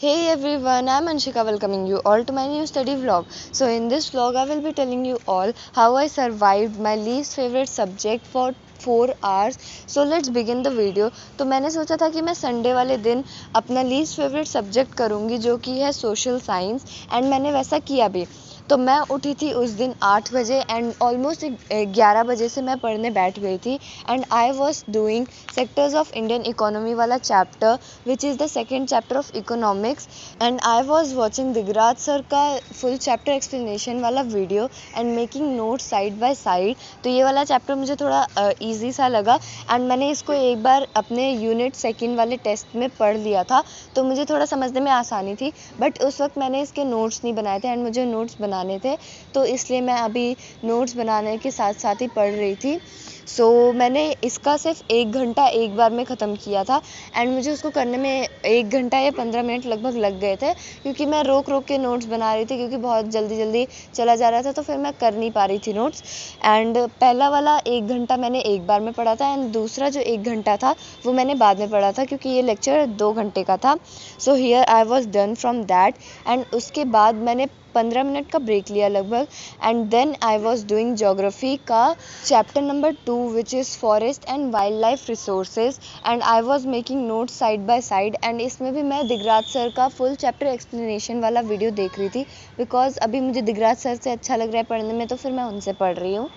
Hey everyone, I'm Anshika welcoming you all to my new study vlog. So in this vlog I will be telling you all how I survived my least favorite subject for 4 hours. So let's begin the video. तो मैंने सोचा था कि मैं Sunday वाले दिन अपना least favourite subject करूँगी जो कि है सोशल साइंस एंड मैंने वैसा किया भी. तो मैं उठी थी उस दिन 8 बजे एंड ऑलमोस्ट 11 बजे से मैं पढ़ने बैठ गई थी and I was doing sectors of Indian economy वाला chapter which is the second chapter of economics and I was watching Digraj sir का फुल चैप्टर एक्सप्लेनेशन वाला video and making notes side by side. तो ये वाला chapter मुझे थोड़ा easy सा लगा एंड मैंने इसको एक बार अपने यूनिट सेकेंड वाले टेस्ट में पढ़ लिया था तो मुझे थोड़ा समझने में आसानी थी. बट उस वक्त मैंने इसके नोट्स नहीं बनाए थे एंड मुझे नोट्स बनाने थे तो इसलिए मैं अभी नोट्स बनाने के साथ साथ ही पढ़ रही थी. सो मैंने इसका सिर्फ 1 घंटा एक बार में ख़त्म किया था एंड मुझे उसको करने में 1 घंटा या 15 मिनट लगभग लग गए थे क्योंकि मैं रोक रोक के नोट्स बना रही थी क्योंकि बहुत जल्दी जल्दी चला जा रहा था तो फिर मैं कर नहीं पा रही थी नोट्स. एंड पहला वाला 1 घंटा मैंने एक बार में पढ़ा था एंड दूसरा जो 1 घंटा था वो मैंने बाद में पढ़ा था क्योंकि ये लेक्चर 2 घंटे का था. So here I was done from that and उसके बाद मैंने 15 मिनट का ब्रेक लिया लगभग and then I was doing geography का chapter number 2 which is forest and wildlife resources and I was making notes side by side and इसमें भी मैं दिगराज सर का फुल चैप्टर एक्सप्लेनेशन वाला वीडियो देख रही थी बिकॉज अभी मुझे दिगराज सर से अच्छा लग रहा है पढ़ने में तो फिर मैं उनसे पढ़ रही हूँ.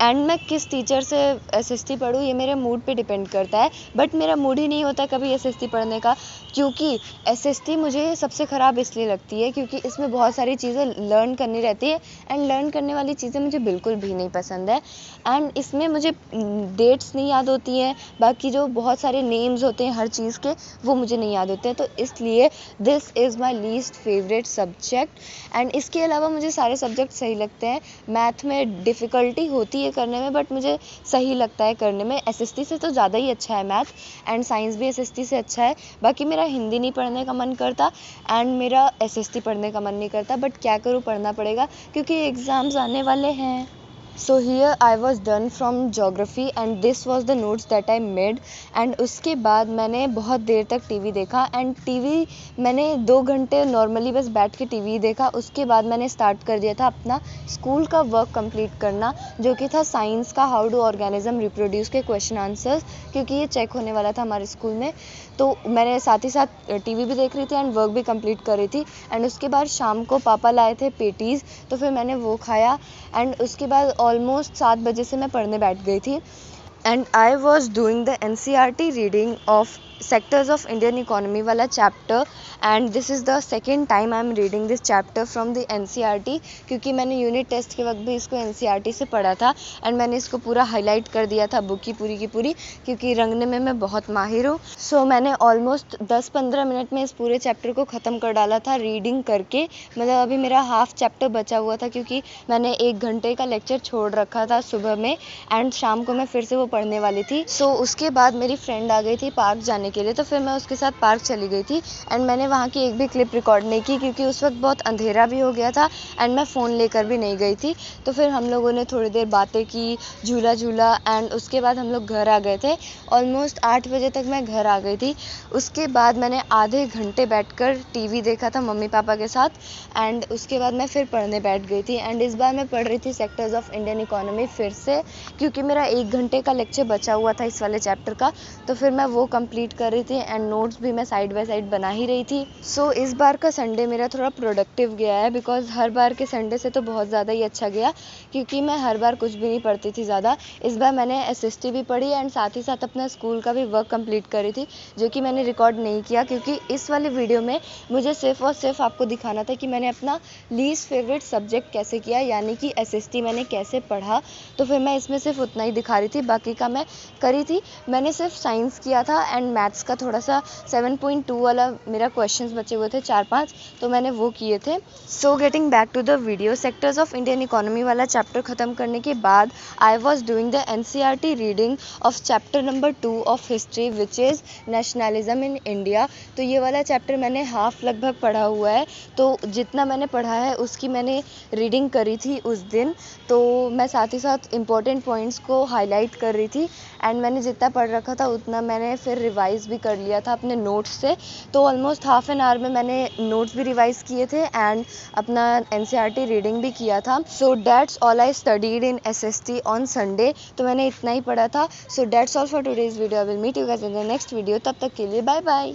एंड मैं किस टीचर से एसएसटी पढ़ूँ ये मेरे मूड पे डिपेंड करता है बट मेरा मूड ही नहीं होता कभी एसएसटी पढ़ने का क्योंकि एसएसटी मुझे सबसे ख़राब इसलिए लगती है क्योंकि इसमें बहुत सारी चीज़ें लर्न करनी रहती है एंड लर्न करने वाली चीज़ें मुझे बिल्कुल भी नहीं पसंद है एंड इसमें मुझे डेट्स नहीं याद होती हैं. बाकी जो बहुत सारे नेम्स होते हैं हर चीज़ के वो मुझे नहीं याद होते हैं तो इसलिए this is my least favourite subject. And इसके अलावा मुझे सारे सब्जेक्ट सही लगते हैं. मैथ में डिफ़िकल्टी होती है करने में बट मुझे सही लगता है करने में. एसएसटी से तो ज़्यादा ही अच्छा है मैथ एंड साइंस भी एसएसटी से अच्छा है. बाकी मेरा हिंदी नहीं पढ़ने का मन करता एंड मेरा एसएसटी पढ़ने का मन नहीं करता बट क्या करूँ पढ़ना पड़ेगा क्योंकि एग्ज़ाम्स आने वाले हैं. So here I was done from geography and this was the notes that I made and उसके बाद मैंने बहुत देर तक टीवी देखा एंड टीवी मैंने 2 घंटे नॉर्मली बस बैठ के टीवी देखा. उसके बाद मैंने स्टार्ट कर दिया था अपना स्कूल का वर्क कंप्लीट करना जो कि था साइंस का हाउ डू ऑर्गेनिज्म रिप्रोड्यूस के क्वेश्चन आंसर्स क्योंकि ये चेक होने वाला था हमारे स्कूल में. तो मैंने साथ ही साथ टीवी भी देख रही थी एंड वर्क भी कंप्लीट कर रही थी एंड उसके बाद शाम को पापा लाए थे पेटीज़ तो फिर मैंने वो खाया एंड उसके बाद ऑलमोस्ट 7 बजे से मैं पढ़ने बैठ गई थी and I was doing the NCERT reading of sectors of Indian economy वाला chapter and this is the second time I am reading this chapter from the NCERT क्योंकि मैंने यूनिट टेस्ट के वक्त भी इसको एनसीईआरटी से पढ़ा था एंड मैंने इसको पूरा हाईलाइट कर दिया था बुक की पूरी क्योंकि रंगने में मैं बहुत माहिर हूँ. सो मैंने ऑलमोस्ट 10-15 मिनट में इस पूरे चैप्टर को ख़त्म कर डाला था रीडिंग करके. मतलब अभी मेरा हाफ चैप्टर बचा हुआ था क्योंकि मैंने 1 घंटे का लेक्चर छोड़ रखा था सुबह में एंड शाम को मैं फिर से वो पढ़ने वाली थी. सो उसके बाद मेरी फ्रेंड आ गई थी पार्क जाने के लिए तो फिर मैं उसके साथ पार्क चली गई थी एंड मैंने वहाँ की एक भी क्लिप रिकॉर्ड नहीं की क्योंकि उस वक्त बहुत अंधेरा भी हो गया था एंड मैं फ़ोन लेकर भी नहीं गई थी. तो फिर हम लोगों ने थोड़ी देर बातें की झूला झूला एंड उसके बाद हम लोग घर आ गए थे. ऑलमोस्ट 8 बजे तक मैं घर आ गई थी. उसके बाद मैंने आधे घंटे बैठकर टीवी देखा था मम्मी पापा के साथ एंड उसके बाद मैं फिर पढ़ने बैठ गई थी एंड इस बार मैं पढ़ रही थी सेक्टर्स ऑफ इंडियन इकोनॉमी फिर से क्योंकि मेरा 1 घंटे का लेक्चर बचा हुआ था इस वाले चैप्टर का तो फिर मैं वो कंप्लीट कर रही थी एंड नोट्स भी मैं साइड बाय साइड बना ही रही थी. सो इस बार का संडे मेरा थोड़ा प्रोडक्टिव गया है बिकॉज हर बार के संडे से तो बहुत ज़्यादा ही अच्छा गया क्योंकि मैं हर बार कुछ भी नहीं पढ़ती थी ज़्यादा. इस बार मैंने एसएसटी भी पढ़ी एंड साथ ही साथ अपना स्कूल का भी वर्क कंप्लीट करी थी जो कि मैंने रिकॉर्ड नहीं किया क्योंकि इस वाले वीडियो में मुझे सिर्फ और सिर्फ आपको दिखाना था कि मैंने अपना लीस्ट फेवरेट सब्जेक्ट कैसे किया यानी कि एसएसटी मैंने कैसे पढ़ा. तो फिर मैं इसमें सिर्फ उतना ही दिखा रही थी बाकी का मैं करी थी. मैंने सिर्फ साइंस किया था एंड मैथ्स का थोड़ा सा 7.2 वाला मेरा क्वेश्चंस बचे हुए थे 4-5 तो मैंने वो किए थे. So getting back to the video sectors of Indian economy वाला चैप्टर ख़त्म करने के बाद I was doing the NCERT reading of chapter number 2 of history which is nationalism in India. तो ये वाला चैप्टर मैंने हाफ लगभग पढ़ा हुआ है तो जितना मैंने पढ़ा है उसकी मैंने रीडिंग करी थी उस दिन. तो मैं साथ ही साथ इम्पोर्टेंट पॉइंट्स को हाईलाइट कर रही थी एंड मैंने जितना पढ़ रखा था उतना मैंने फिर रिवाइज रिवाइज़ भी कर लिया था अपने नोट्स से। तो ऑलमोस्ट हाफ एन आवर में मैंने नोट्स भी रिवाइज़ किए थे एंड अपना एनसीईआरटी रीडिंग भी किया था। So that's all I studied in SST on Sunday. तो मैंने इतना ही पढ़ा था। So that's all for today's video. I will meet you guys in the next video. तब तक के लिए बाय बाय।